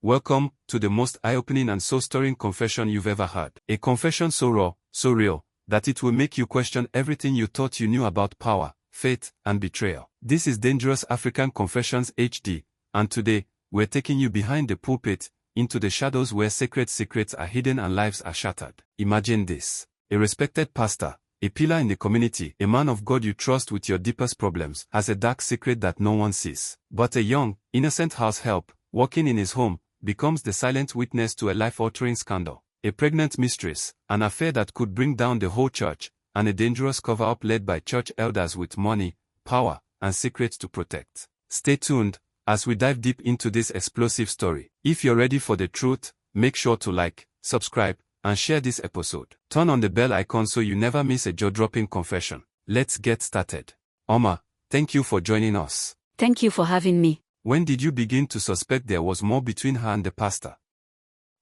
Welcome to the most eye-opening and soul-stirring confession you've ever heard. A confession so raw, so real, that it will make you question everything you thought you knew about power, faith, and betrayal. This is Dangerous African Confessions HD, and today, we're taking you behind the pulpit, into the shadows where sacred secrets are hidden and lives are shattered. Imagine this. A respected pastor, a pillar in the community, a man of God you trust with your deepest problems, has a dark secret that no one sees. But a young, innocent house help, working in his home, becomes the silent witness to a life-altering scandal. A pregnant mistress, an affair that could bring down the whole church, and a dangerous cover-up led by church elders with money, power, and secrets to protect. Stay tuned as we dive deep into this explosive story. If you're ready for the truth, make sure to like, subscribe, and share this episode. Turn on the bell icon so you never miss a jaw-dropping confession. Let's get started. Oma, thank you for joining us. Thank you for having me. When did you begin to suspect there was more between her and the pastor?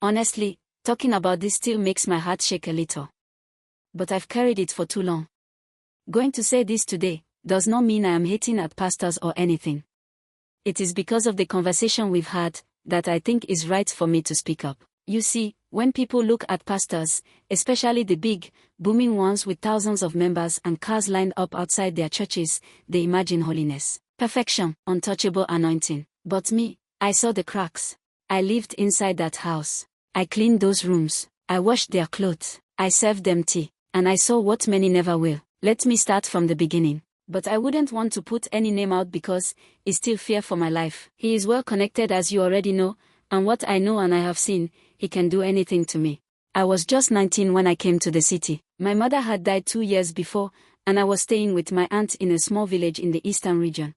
Honestly, talking about this still makes my heart shake a little. But I've carried it for too long. Going to say this today does not mean I am hating at pastors or anything. It is because of the conversation we've had that I think is right for me to speak up. You see, when people look at pastors, especially the big, booming ones with thousands of members and cars lined up outside their churches, they imagine holiness, perfection, untouchable anointing. But me, I saw the cracks. I lived inside that house. I cleaned those rooms. I washed their clothes. I served them tea. And I saw what many never will. Let me start from the beginning. But I wouldn't want to put any name out because it's still fear for my life. He is well connected, as you already know, and what I know and I have seen, he can do anything to me. I was just 19 when I came to the city. My mother had died 2 years before, and I was staying with my aunt in a small village in the eastern region.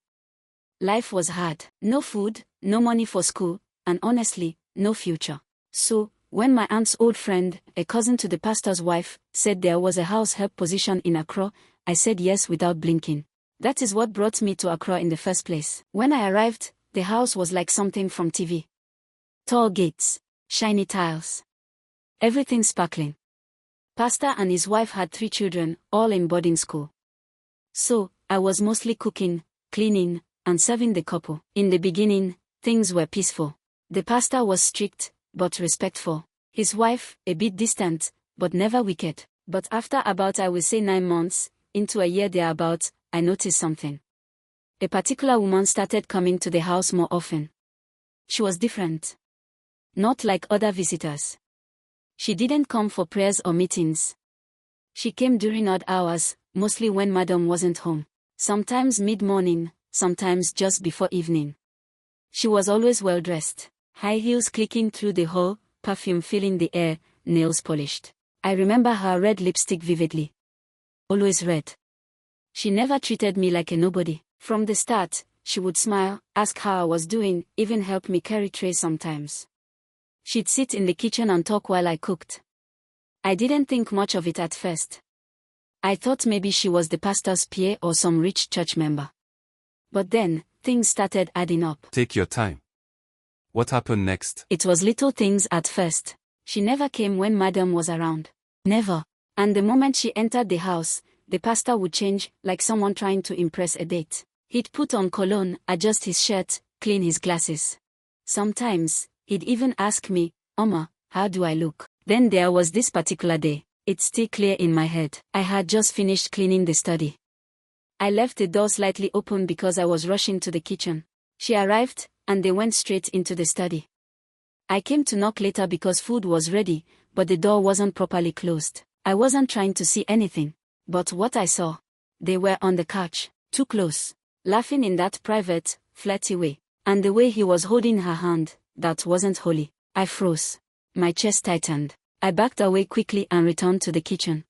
Life was hard. No food, no money for school, and honestly, no future. So, when my aunt's old friend, a cousin to the pastor's wife, said there was a house help position in Accra, I said yes without blinking. That is what brought me to Accra in the first place. When I arrived, the house was like something from TV. Tall gates, shiny tiles. Everything sparkling. Pastor and his wife had 3 children, all in boarding school. So, I was mostly cooking, cleaning, and serving the couple. In the beginning, things were peaceful. The pastor was strict, but respectful. His wife, a bit distant, but never wicked. But after about, I will say 9 months, into a year thereabout, I noticed something. A particular woman started coming to the house more often. She was different. Not like other visitors. She didn't come for prayers or meetings. She came during odd hours, mostly when Madam wasn't home. Sometimes mid-morning, sometimes just before evening. She was always well-dressed. High heels clicking through the hall, perfume filling the air, nails polished. I remember her red lipstick vividly. Always red. She never treated me like a nobody. From the start, she would smile, ask how I was doing, even help me carry trays sometimes. She'd sit in the kitchen and talk while I cooked. I didn't think much of it at first. I thought maybe she was the pastor's PA or some rich church member. But then, things started adding up. Take your time. What happened next? It was little things at first. She never came when Madam was around. Never. And the moment she entered the house, the pastor would change, like someone trying to impress a date. He'd put on cologne, adjust his shirt, clean his glasses. Sometimes, he'd even ask me, Oma, how do I look? Then there was this particular day. It's still clear in my head. I had just finished cleaning the study. I left the door slightly open because I was rushing to the kitchen. She arrived, and they went straight into the study. I came to knock later because food was ready, but the door wasn't properly closed. I wasn't trying to see anything. But what I saw, they were on the couch, too close, laughing in that private, flirty way. And the way he was holding her hand, that wasn't holy. I froze. My chest tightened. I backed away quickly and returned to the kitchen.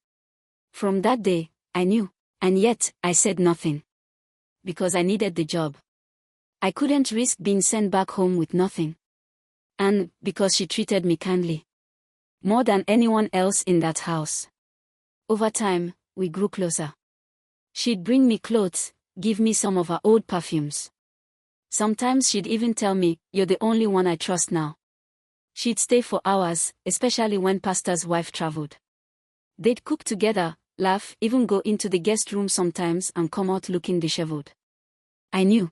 From that day, I knew. And yet, I said nothing. Because I needed the job. I couldn't risk being sent back home with nothing. And because she treated me kindly. More than anyone else in that house. Over time, we grew closer. She'd bring me clothes, give me some of her old perfumes. Sometimes she'd even tell me, "You're the only one I trust now." She'd stay for hours, especially when pastor's wife traveled. They'd cook together, laugh, even go into the guest room sometimes and come out looking disheveled. I knew.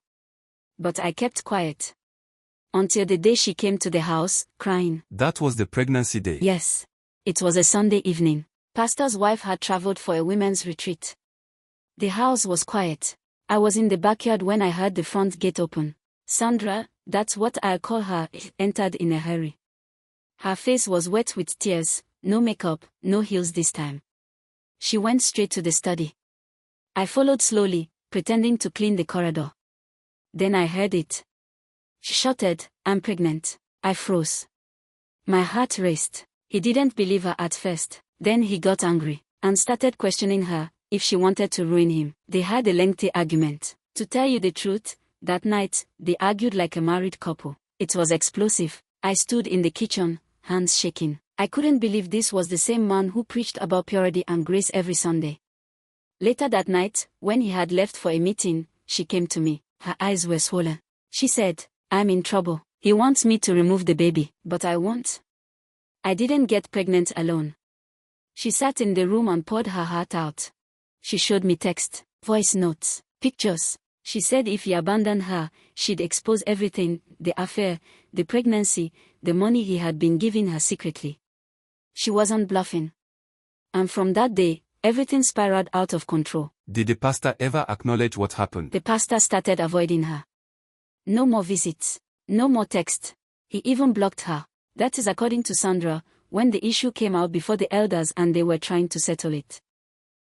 But I kept quiet. Until the day she came to the house, crying. That was the pregnancy day. Yes. It was a Sunday evening. Pastor's wife had traveled for a women's retreat. The house was quiet. I was in the backyard when I heard the front gate open. Sandra, that's what I'll call her, entered in a hurry. Her face was wet with tears, no makeup, no heels this time. She went straight to the study. I followed slowly, pretending to clean the corridor. Then I heard it. She shouted, "I'm pregnant." I froze. My heart raced. He didn't believe her at first. Then he got angry and started questioning her if she wanted to ruin him. They had a lengthy argument. To tell you the truth, that night, they argued like a married couple. It was explosive. I stood in the kitchen, hands shaking. I couldn't believe this was the same man who preached about purity and grace every Sunday. Later that night, when he had left for a meeting, she came to me. Her eyes were swollen. She said, "I'm in trouble. He wants me to remove the baby, but I won't." I didn't get pregnant alone. She sat in the room and poured her heart out. She showed me text, voice notes, pictures. She said if he abandoned her, she'd expose everything, the affair, the pregnancy, the money he had been giving her secretly. She wasn't bluffing. And from that day, everything spiraled out of control. Did the pastor ever acknowledge what happened? The pastor started avoiding her. No more visits. No more text. He even blocked her. That is according to Sandra, when the issue came out before the elders and they were trying to settle it.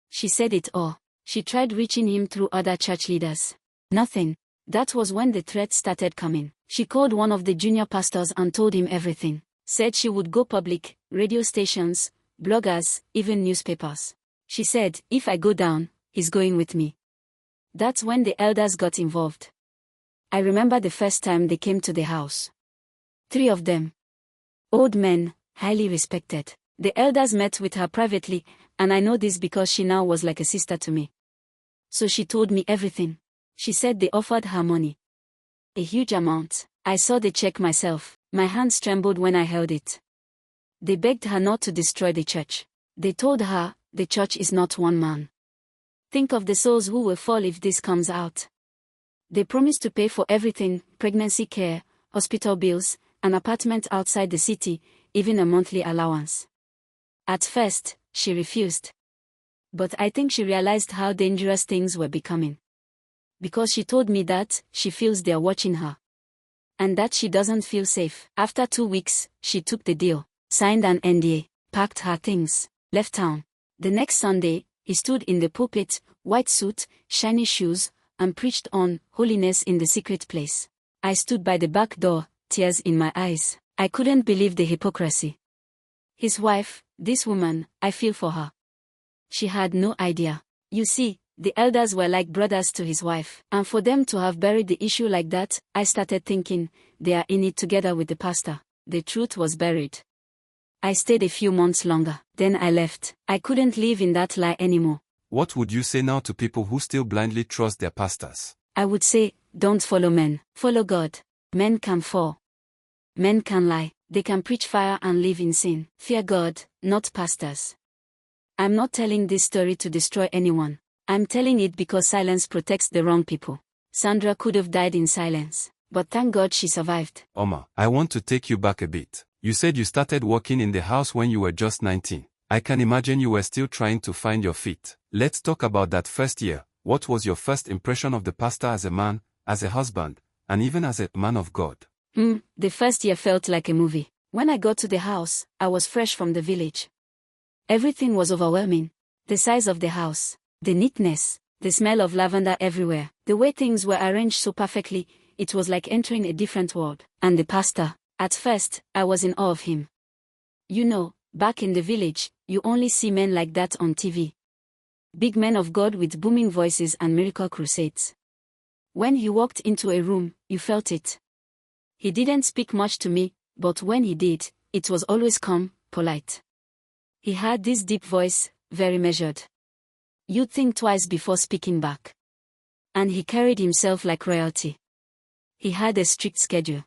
She said it all. She tried reaching him through other church leaders. Nothing. That was when the threats started coming. She called one of the junior pastors and told him everything. Said she would go public, radio stations, bloggers, even newspapers. She said, if I go down, he's going with me. That's when the elders got involved. I remember the first time they came to the house. 3 of them. Old men, highly respected. The elders met with her privately, and I know this because she now was like a sister to me. So she told me everything. She said they offered her money. A huge amount. I saw the check myself. My hands trembled when I held it. They begged her not to destroy the church. They told her, the church is not one man. Think of the souls who will fall if this comes out. They promised to pay for everything, pregnancy care, hospital bills, an apartment outside the city, even a monthly allowance. At first, she refused. But I think she realized how dangerous things were becoming. Because she told me that she feels they're watching her. And that she doesn't feel safe. After 2 weeks, she took the deal, signed an NDA, packed her things, left town. The next Sunday, he stood in the pulpit, white suit, shiny shoes, and preached on holiness in the secret place. I stood by the back door, tears in my eyes. I couldn't believe the hypocrisy. His wife, this woman, I feel for her. She had no idea. You see, the elders were like brothers to his wife. And for them to have buried the issue like that, I started thinking, they are in it together with the pastor. The truth was buried. I stayed a few months longer. Then I left. I couldn't live in that lie anymore. What would you say now to people who still blindly trust their pastors? I would say, don't follow men. Follow God. Men can fall. Men can lie. They can preach fire and live in sin. Fear God, not pastors. I'm not telling this story to destroy anyone. I'm telling it because silence protects the wrong people. Sandra could have died in silence, but thank God she survived. Omar, I want to take you back a bit. You said you started working in the house when you were just 19. I can imagine you were still trying to find your feet. Let's talk about that first year. What was your first impression of the pastor as a man, as a husband, and even as a man of God? The first year felt like a movie. When I got to the house, I was fresh from the village. Everything was overwhelming. The size of the house, the neatness, the smell of lavender everywhere, the way things were arranged so perfectly, it was like entering a different world. And the pastor, at first, I was in awe of him. You know, back in the village, you only see men like that on TV. Big men of God with booming voices and miracle crusades. When he walked into a room, you felt it. He didn't speak much to me, but when he did, it was always calm, polite. He had this deep voice, very measured. You'd think twice before speaking back. And he carried himself like royalty. He had a strict schedule.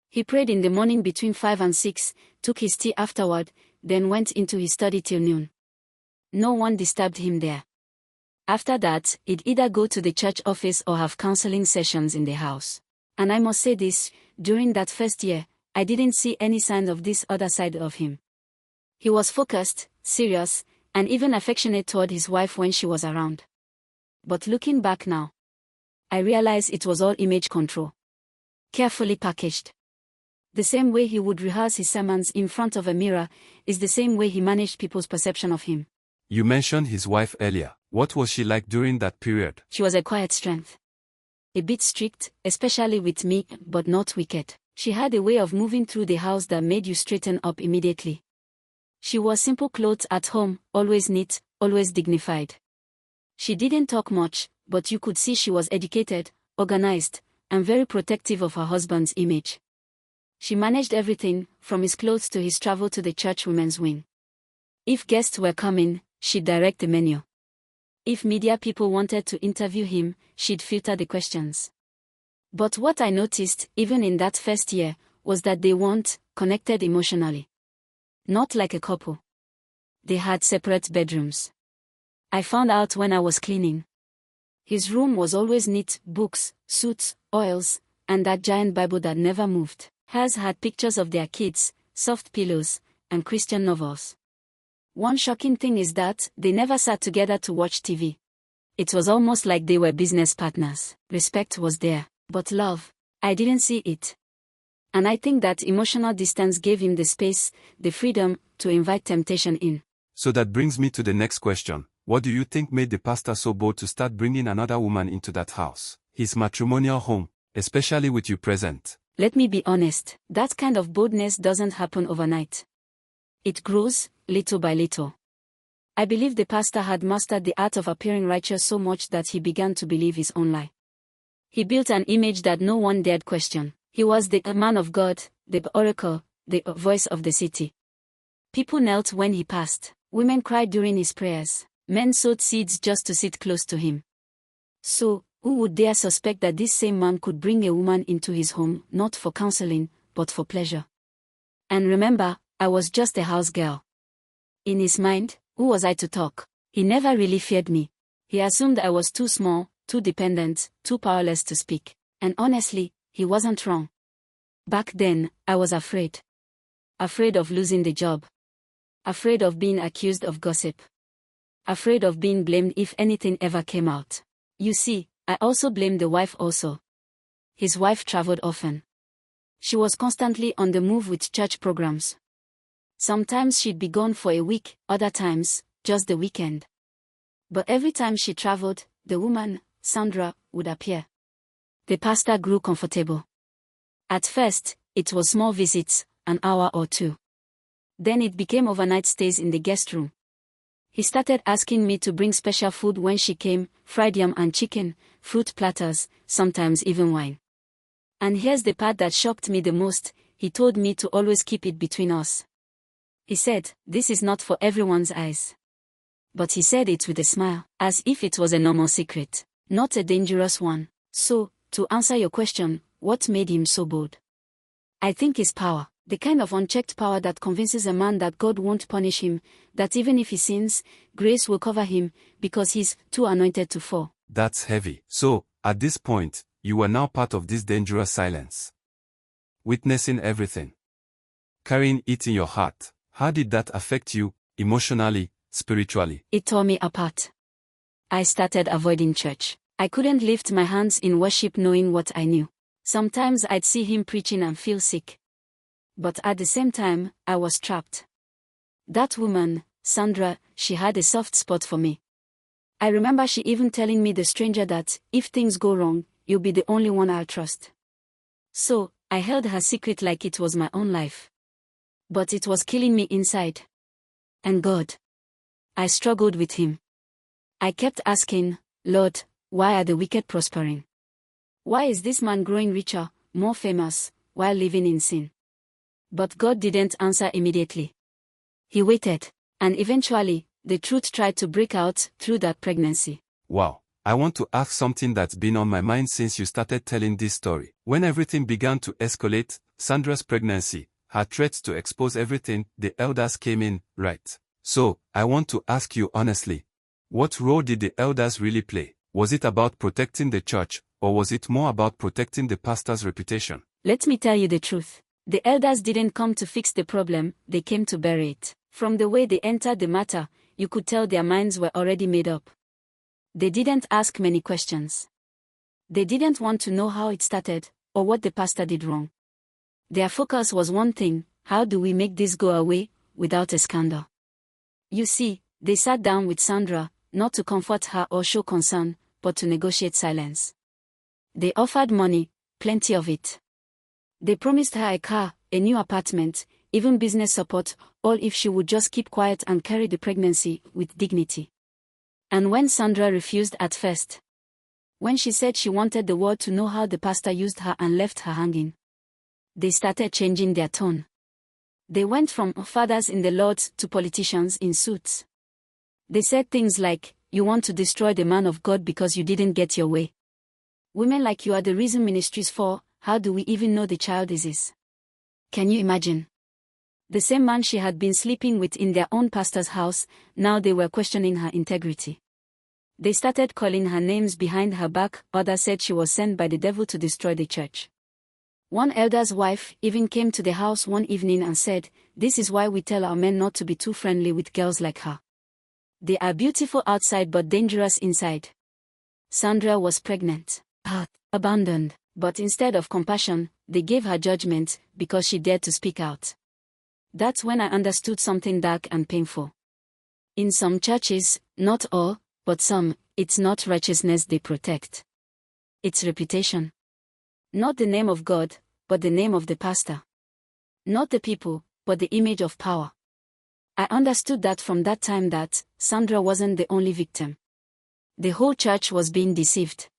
He prayed in the morning between 5 and 6, took his tea afterward, then went into his study till noon. No one disturbed him there. After that, he'd either go to the church office or have counseling sessions in the house. And I must say this, during that first year, I didn't see any signs of this other side of him. He was focused, serious, and even affectionate toward his wife when she was around. But looking back now, I realize it was all image control. Carefully packaged. The same way he would rehearse his sermons in front of a mirror is the same way he managed people's perception of him. You mentioned his wife earlier. What was she like during that period? She was a quiet strength. A bit strict, especially with me, but not wicked. She had a way of moving through the house that made you straighten up immediately. She wore simple clothes at home, always neat, always dignified. She didn't talk much, but you could see she was educated, organized, and very protective of her husband's image. She managed everything, from his clothes to his travel to the church women's wing. If guests were coming, she'd direct the menu. If media people wanted to interview him, she'd filter the questions. But what I noticed, even in that first year, was that they weren't connected emotionally. Not like a couple. They had separate bedrooms. I found out when I was cleaning. His room was always neat, books, suits, oils, and that giant Bible that never moved. Hers had pictures of their kids, soft pillows, and Christian novels. One shocking thing is that they never sat together to watch TV. It was almost like they were business partners. Respect was there, but love, I didn't see it. And I think that emotional distance gave him the space, the freedom, to invite temptation in. So that brings me to the next question. What do you think made the pastor so bold to start bringing another woman into that house, his matrimonial home, especially with you present? Let me be honest, that kind of boldness doesn't happen overnight. It grows, little by little. I believe the pastor had mastered the art of appearing righteous so much that he began to believe his own lie. He built an image that no one dared question. He was the man of God, the oracle, the voice of the city. People knelt when he passed. Women cried during his prayers. Men sowed seeds just to sit close to him. So, who would dare suspect that this same man could bring a woman into his home, not for counseling, but for pleasure? And remember, I was just a house girl. In his mind, who was I to talk? He never really feared me. He assumed I was too small, too dependent, too powerless to speak. And honestly, he wasn't wrong. Back then, I was afraid. Afraid of losing the job. Afraid of being accused of gossip. Afraid of being blamed if anything ever came out. You see, I also blamed the wife also. His wife traveled often. She was constantly on the move with church programs. Sometimes she'd be gone for a week, other times, just the weekend. But every time she traveled, the woman, Sandra, would appear. The pastor grew comfortable. At first, it was small visits, an hour or two. Then it became overnight stays in the guest room. He started asking me to bring special food when she came, fried yam and chicken, fruit platters, sometimes even wine. And here's the part that shocked me the most, he told me to always keep it between us. He said, this is not for everyone's eyes. But he said it with a smile, as if it was a normal secret, not a dangerous one. So, to answer your question, what made him so bold? I think his power, the kind of unchecked power that convinces a man that God won't punish him, that even if he sins, grace will cover him, because he's too anointed to fall. That's heavy. So, at this point, you were now part of this dangerous silence. Witnessing everything. Carrying it in your heart. How did that affect you, emotionally, spiritually? It tore me apart. I started avoiding church. I couldn't lift my hands in worship knowing what I knew. Sometimes I'd see him preaching and feel sick. But at the same time, I was trapped. That woman, Sandra, she had a soft spot for me. I remember she even telling me, the stranger, that, if things go wrong, you'll be the only one I'll trust. So, I held her secret like it was my own life. But it was killing me inside. And God. I struggled with him. I kept asking, Lord, why are the wicked prospering? Why is this man growing richer, more famous, while living in sin? But God didn't answer immediately. He waited, and eventually, the truth tried to break out through that pregnancy. Wow. I want to ask something that's been on my mind since you started telling this story. When everything began to escalate, Sandra's pregnancy, her threats to expose everything, the elders came in, right? So, I want to ask you honestly, what role did the elders really play? Was it about protecting the church, or was it more about protecting the pastor's reputation? Let me tell you the truth. The elders didn't come to fix the problem, they came to bury it. From the way they entered the matter, you could tell their minds were already made up. They didn't ask many questions. They didn't want to know how it started, or what the pastor did wrong. Their focus was one thing: how do we make this go away, without a scandal? You see, they sat down with Sandra, not to comfort her or show concern, but to negotiate silence. They offered money, plenty of it. They promised her a car, a new apartment, even business support, all if she would just keep quiet and carry the pregnancy with dignity. And when Sandra refused at first, when she said she wanted the world to know how the pastor used her and left her hanging, they started changing their tone. They went from fathers in the Lord to politicians in suits. They said things like, "You want to destroy the man of God because you didn't get your way. Women like you are the reason ministries fall. How do we even know the child is his?" Can you imagine? The same man she had been sleeping with in their own pastor's house, now they were questioning her integrity. They started calling her names behind her back. Others said she was sent by the devil to destroy the church. One elder's wife even came to the house one evening and said, "This is why we tell our men not to be too friendly with girls like her. They are beautiful outside but dangerous inside." Sandra was pregnant, abandoned, but instead of compassion, they gave her judgment, because she dared to speak out. That's when I understood something dark and painful. In some churches, not all, but some, it's not righteousness they protect. It's reputation. Not the name of God, but the name of the pastor. Not the people, but the image of power. I understood that from that time that Sandra wasn't the only victim. The whole church was being deceived.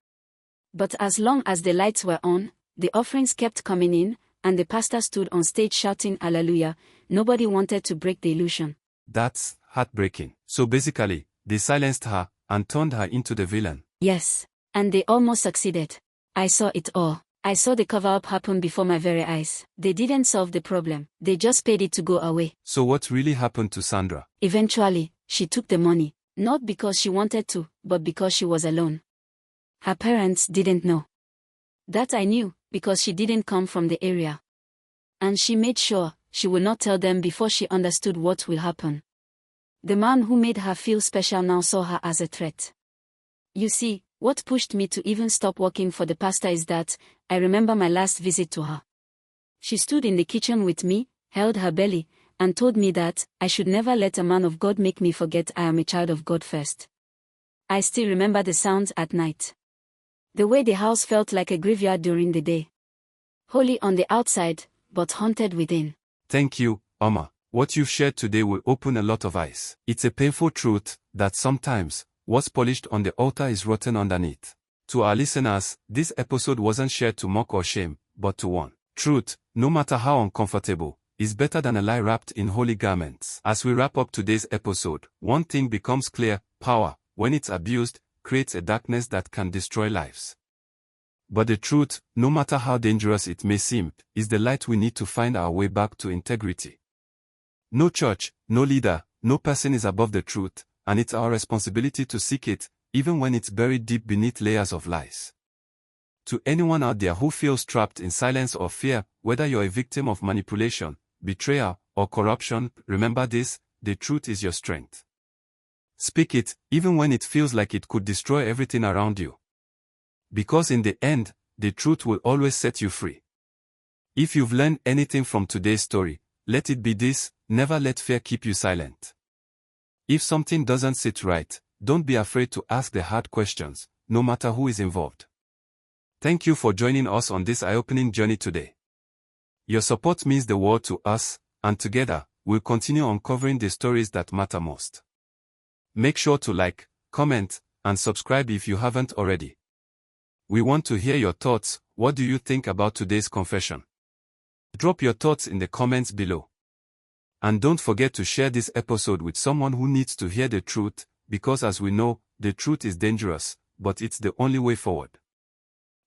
But as long as the lights were on, the offerings kept coming in, and the pastor stood on stage shouting Hallelujah, nobody wanted to break the illusion. That's heartbreaking. So basically, they silenced her and turned her into the villain. Yes. And they almost succeeded. I saw it all. I saw the cover-up happen before my very eyes. They didn't solve the problem. They just paid it to go away. So what really happened to Sandra? Eventually, she took the money. Not because she wanted to, but because she was alone. Her parents didn't know. That I knew, because she didn't come from the area. And she made sure she would not tell them before she understood what will happen. The man who made her feel special now saw her as a threat. You see, what pushed me to even stop working for the pastor is that I remember my last visit to her. She stood in the kitchen with me, held her belly, and told me that I should never let a man of God make me forget I am a child of God first. I still remember the sounds at night. The way the house felt like a graveyard during the day. Holy on the outside, but haunted within. Thank you, Oma. What you've shared today will open a lot of eyes. It's a painful truth that sometimes what's polished on the altar is rotten underneath. To our listeners, this episode wasn't shared to mock or shame, but to warn. Truth, no matter how uncomfortable, is better than a lie wrapped in holy garments. As we wrap up today's episode, one thing becomes clear: power, when it's abused, creates a darkness that can destroy lives. But the truth, no matter how dangerous it may seem, is the light we need to find our way back to integrity. No church, no leader, no person is above the truth, and it's our responsibility to seek it, even when it's buried deep beneath layers of lies. To anyone out there who feels trapped in silence or fear, whether you're a victim of manipulation, betrayal, or corruption, remember this: the truth is your strength. Speak it, even when it feels like it could destroy everything around you. Because in the end, the truth will always set you free. If you've learned anything from today's story, let it be this: never let fear keep you silent. If something doesn't sit right, don't be afraid to ask the hard questions, no matter who is involved. Thank you for joining us on this eye-opening journey today. Your support means the world to us, and together, we'll continue uncovering the stories that matter most. Make sure to like, comment, and subscribe if you haven't already. We want to hear your thoughts. What do you think about today's confession? Drop your thoughts in the comments below. And don't forget to share this episode with someone who needs to hear the truth, because as we know, the truth is dangerous, but it's the only way forward.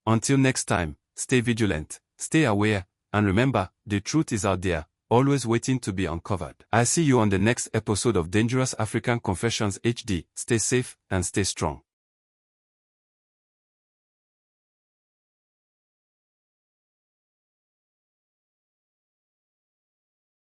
Until next time, stay vigilant, stay aware, and remember, the truth is out there, always waiting to be uncovered. I'll see you on the next episode of Dangerous African Confessions HD. Stay safe and stay strong.